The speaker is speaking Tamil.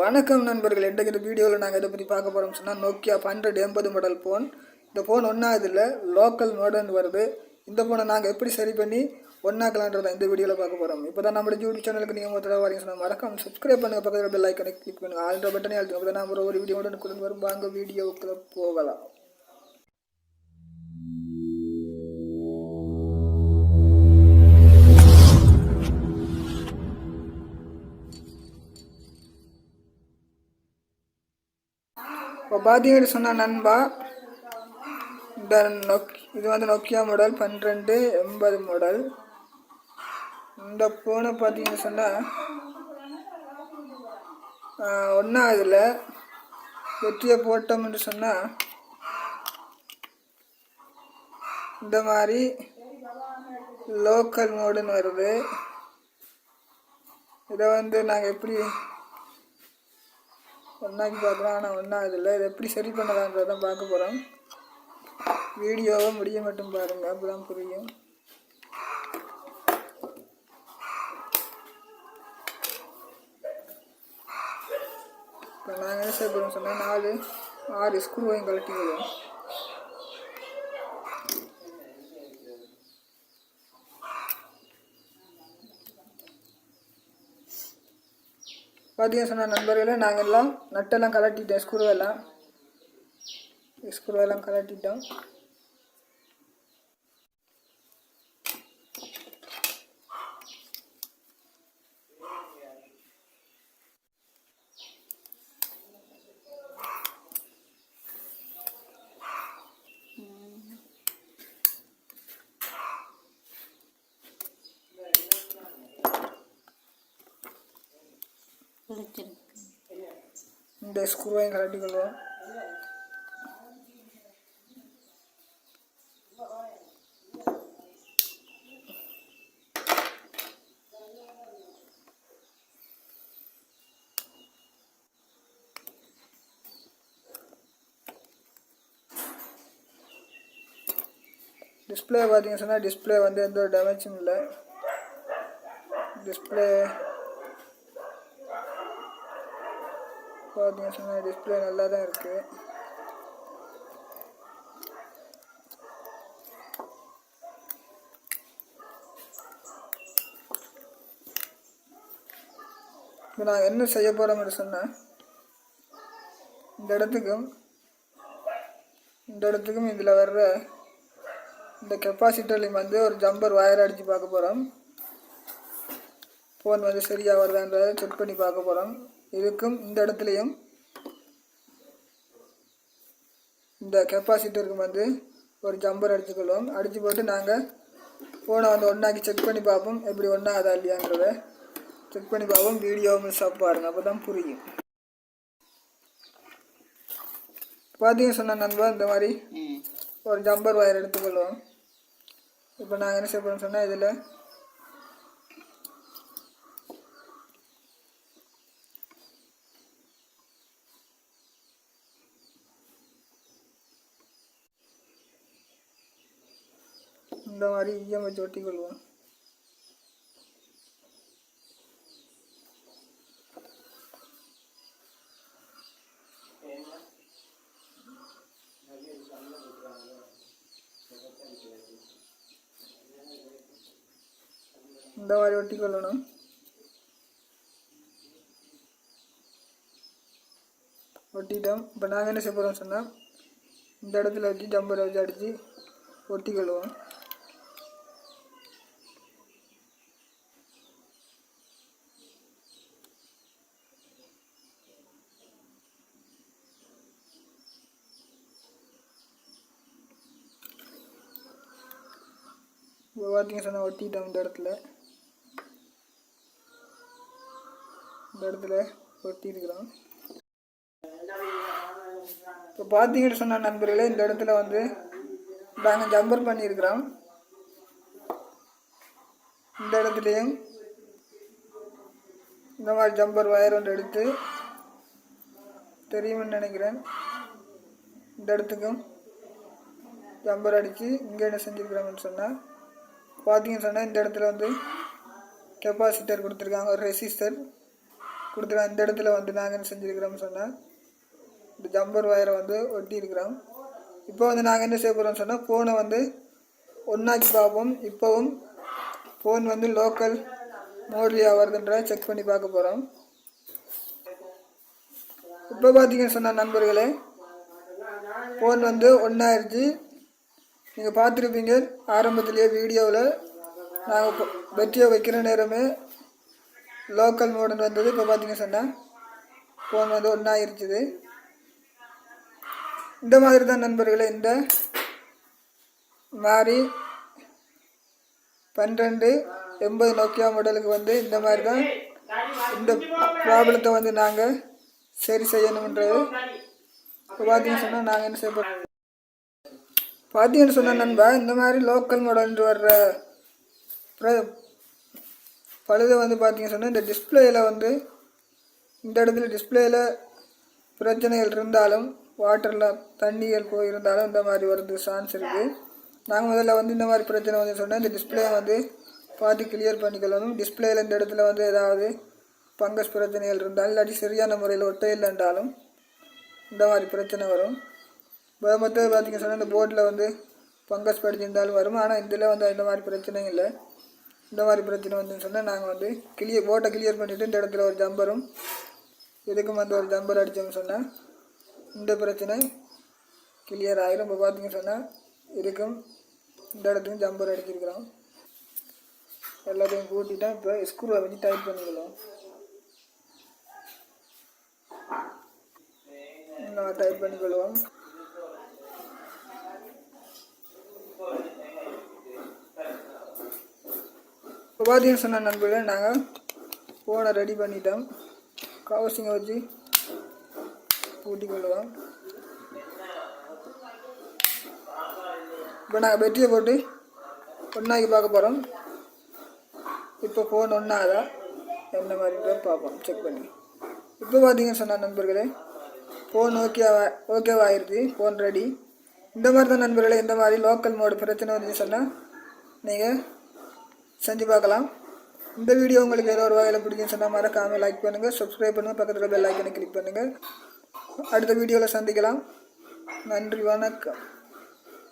வணக்கம் நண்பர்கள். இன்றைக்கு இந்த வீடியோவில் நாங்கள் இதை பற்றி பார்க்க போகிறோம் சொன்னால் நோக்கியா 1280 மாடல் ஃபோன். இந்த ஃபோன் ஒன்றாவதில் லோக்கல் மோடர்ன் வருது. இந்த ஃபோனை நாங்கள் எப்படி சரி பண்ணி ஒன்றாக்கலான்றதை இந்த வீடியோவில் பார்க்க போகிறோம். இப்போ தான் நம்ம யூடியூப் சேனலுக்கு நீங்கள் முதல்ல வரீங்க சொன்னால் மறக்காம சப்ஸ்கிரைப் பண்ணுங்கள், பக்கத்தில் பெல் ஐக்கனை கிளிக் பண்ணுங்கள், ஆல்ரெடி பட்டனே அழுத்துங்க. அப்போ தான் நம்ம ஒரு வீடியோ உடனுக்குடன் வரும். வாங்க வீடியோவுக்குள்ளே போகலாம். இப்போ பார்த்தீங்கன்னு சொன்னால் நண்பா, இந்த இது வந்து நோக்கியா மாடல் 1280 மாடல். இந்த ஃபோனை பார்த்தீங்கன்னு சொன்னால் ஒன்றாவதில் வெற்றியை போட்டோம்னு சொன்னால் இந்த மாதிரி லோக்கல் மோடுன்னு வருது. இதை வந்து நாங்கள் எப்படி ஒன்றாக்கி பார்க்குறோம், ஆனால் ஒன்றாவதில்லை. இதை எப்படி சரி பண்ணலான்றதான் பார்க்க போகிறோம். வீடியோவை முடிய மட்டும் பாருங்கள், அப்போ தான் புரியும். இப்போ நாங்கள் என்ன செய்ய போகிறோம் சொன்னால் 6 ஸ்க்ரூவையும் கழட்டிக்கிறோம். பார்த்தீங்கன்னு சொன்னால் நண்பர்களே, நாங்கள் எல்லாம் நட்டெல்லாம் கலட்டிட்டோம், ஸ்க்ரூவெல்லாம் கலட்டிட்டோம். இந்த ஸ்க்ரூவையும் கலட்டிக்கொள்வோம். டிஸ்பிளே பார்த்தீங்கன்னு சொன்னால் டிஸ்பிளே வந்து எந்த ஒரு டேமேஜும் இல்லை. டிஸ்பிளே பார்த்தீங்கன்னு சொன்னால் டிஸ்பிளே நல்லா தான் இருக்குது. இப்போ நான் என்ன செய்ய போகிறோம்னு சொன்னால் இந்த இடத்துக்கும் இதில் வர்ற இந்த கெப்பாசிட்டர்லையும் வந்து ஒரு ஜம்பர் வயர் அடித்து பார்க்க போகிறோம். ஃபோன் வந்து சரியாக வருதான்றதை செக் பண்ணி பார்க்க போகிறோம். இதுக்கும் இந்த இடத்துலையும் இந்த கெப்பாசிட்டருக்கும் வந்து ஒரு ஜம்பர் அடிச்சுக்கொள்வோம். அடித்து போட்டு நாங்கள் ஃபோனை வந்து ஒன்றாக்கி செக் பண்ணி பார்ப்போம். எப்படி ஒன்றாதா இல்லையான்றதை செக் பண்ணி பார்ப்போம். வீடியோவை மிஸ் பாருங்கள், அப்போ தான் புரியும். பார்த்தீங்கன்னு சொன்ன நண்பா, இந்த மாதிரி ஒரு ஜம்பர் வயர் எடுத்துக்கொள்வோம். இப்போ நாங்கள் என்ன செய்ய போகிறோம்னு சொன்னால் இதில் இந்த மாதிரி ஈயம் வச்சு ஒட்டிக்கொள்வோம். இந்த மாதிரி ஒட்டிக்கொள்ளணும். ஒட்டிட்டோம். இப்போ நாங்கள் என்ன செய்ய போகிறோம்னு சொன்னால் இந்த இடத்துல வச்சு ஜம்பரை வச்சு அடித்து ஒட்டிக்கொள்வோம். இப்போ பார்த்தீங்க சொன்னால் ஒட்டிட்டோம். இந்த இடத்துல ஒட்டியிருக்கிறோம். இப்போ பார்த்தீங்கன்னு சொன்ன நண்பர்களே, இந்த இடத்துல வந்து நாங்கள் ஜம்பர் பண்ணியிருக்கிறோம். இந்த இடத்துலையும் இந்த மாதிரி ஜம்பர் வயர் ஒன்று எடுத்து தெரியும்னு நினைக்கிறேன். இந்த இடத்துக்கும் ஜம்பர் அடித்து இங்கே என்ன செஞ்சுருக்கிறோம்னு சொன்னால் பார்த்தீங்கன்னு சொன்னால் இந்த இடத்துல வந்து கெப்பாசிட்டர் கொடுத்துருக்காங்க, ஒரு ரெசிஸ்டர். கொடுத்துருவோம். இந்த இடத்துல வந்து நாங்கள் என்ன செஞ்சுருக்கிறோம்னு சொன்னால் இந்த ஜம்பர் வயரை வந்து ஒட்டியிருக்கிறோம். இப்போ வந்து நாங்கள் என்ன செய்ய போகிறோம்னு சொன்னால் ஃபோனை வந்து ஒன்றாக்கி பார்ப்போம். இப்போவும் ஃபோன் வந்து லோக்கல் மோட்லியா வருதுன்ற செக் பண்ணி பார்க்க போகிறோம். இப்போ பார்த்தீங்கன்னு சொன்னால் நண்பர்களே, ஃபோன் வந்து ஒன்றாயிருச்சு. நீங்கள் பார்த்துருப்பீங்க ஆரம்பத்திலேயே வீடியோவில் நாங்கள் பெட்டியை வைக்கிற நேரமே லோக்கல் மோடுன்னு வந்தது. இப்போ பார்த்தீங்கன்னு சொன்னால் ஃபோன் வந்து ஒன்றாயிருச்சுது. இந்த மாதிரி தான் நண்பர்களே, இந்த மாதிரி 1280 நோக்கியா மாடலுக்கு வந்து இந்த மாதிரி தான் இந்த ப்ராப்ளத்தை வந்து நாங்கள் சரி செய்யணுன்றது. இப்போ பார்த்தீங்கன்னு சொன்னால் நாங்கள் என்ன செய்ய போகிறோம் பார்த்தீங்கன்னு சொன்னால் நண்பா, இந்த மாதிரி லோக்கல் மாடல் வர்ற பழுதை வந்து பார்த்தீங்கன்னு சொன்னால் இந்த டிஸ்பிளேயில் வந்து இந்த இடத்துல டிஸ்பிளேயில் பிரச்சனைகள் இருந்தாலும் வாட்டரில் தண்ணிகள் போயிருந்தாலும் இந்த மாதிரி வரதுக்கு சான்ஸ் இருக்குது. நாங்கள் முதல்ல வந்து இந்த மாதிரி பிரச்சனை வந்து சொன்னால் இந்த டிஸ்பிளே வந்து பார்த்து கிளியர் பண்ணிக்கொள்ளணும். டிஸ்பிளேயில் இந்த இடத்துல வந்து ஏதாவது ஃபங்கஸ் பிரச்சனைகள் இருந்தாலும் இல்லாட்டி சரியான முறையில் ஒட்டை இல்லைன்றாலும் இந்த மாதிரி பிரச்சனை வரும். மற்றது பார்த்திங்க சொன்னால் இந்த போர்டில் வந்து ஃபங்கஸ் படிச்சிருந்தாலும் வரும். ஆனால் இதில் வந்து இந்த மாதிரி பிரச்சனையும் இல்லை. இந்த மாதிரி பிரச்சனை வந்துன்னு சொன்னால் நாங்கள் வந்து போர்ட்டை கிளியர் பண்ணிவிட்டு இந்த இடத்துல ஒரு ஜம்பரும் இதுக்கும் வந்து ஒரு ஜம்பர் அடித்தோம்னு சொன்னால் இந்த பிரச்சனை கிளியர் ஆகிடும். இப்போ பார்த்திங்கன்னு சொன்னால் இதுக்கும் இந்த இடத்துக்கும் ஜம்பர் அடிச்சிருக்கிறோம். எல்லாத்தையும் கூட்டிட்டோம். இப்போ ஸ்க்ரூவை வச்சு டைட் பண்ணிக்கலாம். நம்ம டைட் பண்ணிக்கொள்வோம். இப்போ பார்த்தீங்கன்னு சொன்ன நண்பர்களே, நாங்கள் ஃபோனை ரெடி பண்ணிட்டோம். கவர்ஸிங்கை வச்சு பூட்டிக்கொள்ளுவோம். இப்போ நாங்கள் பெட்டியை போட்டு ஒன்றாக்கி பார்க்க போகிறோம். இப்போ ஃபோன் ஒன்றாதா என்ன மாதிரின்ற பார்ப்போம், செக் பண்ணி. இப்போ பார்த்தீங்கன்னு சொன்னால் நண்பர்களே, ஃபோன் ஓகேவாகிருச்சு. Phone ready. இந்த மாதிரி தான் நண்பர்களே, இந்த மாதிரி லோக்கல் மோடு பிரச்சனை வந்துச்சு சொன்னால் நீங்கள் செஞ்சு பார்க்கலாம். இந்த வீடியோ உங்களுக்கு ஏதோ ஒரு வகையில் பிடிக்குன்னு சொன்னால் மறக்காமல் லைக் பண்ணுங்கள், சப்ஸ்கிரைப் பண்ணுங்கள், பக்கத்தில் பெல் ஐக்கனை கிளிக் பண்ணுங்கள். அடுத்த வீடியோவில் சந்திக்கலாம். நன்றி, வணக்கம்.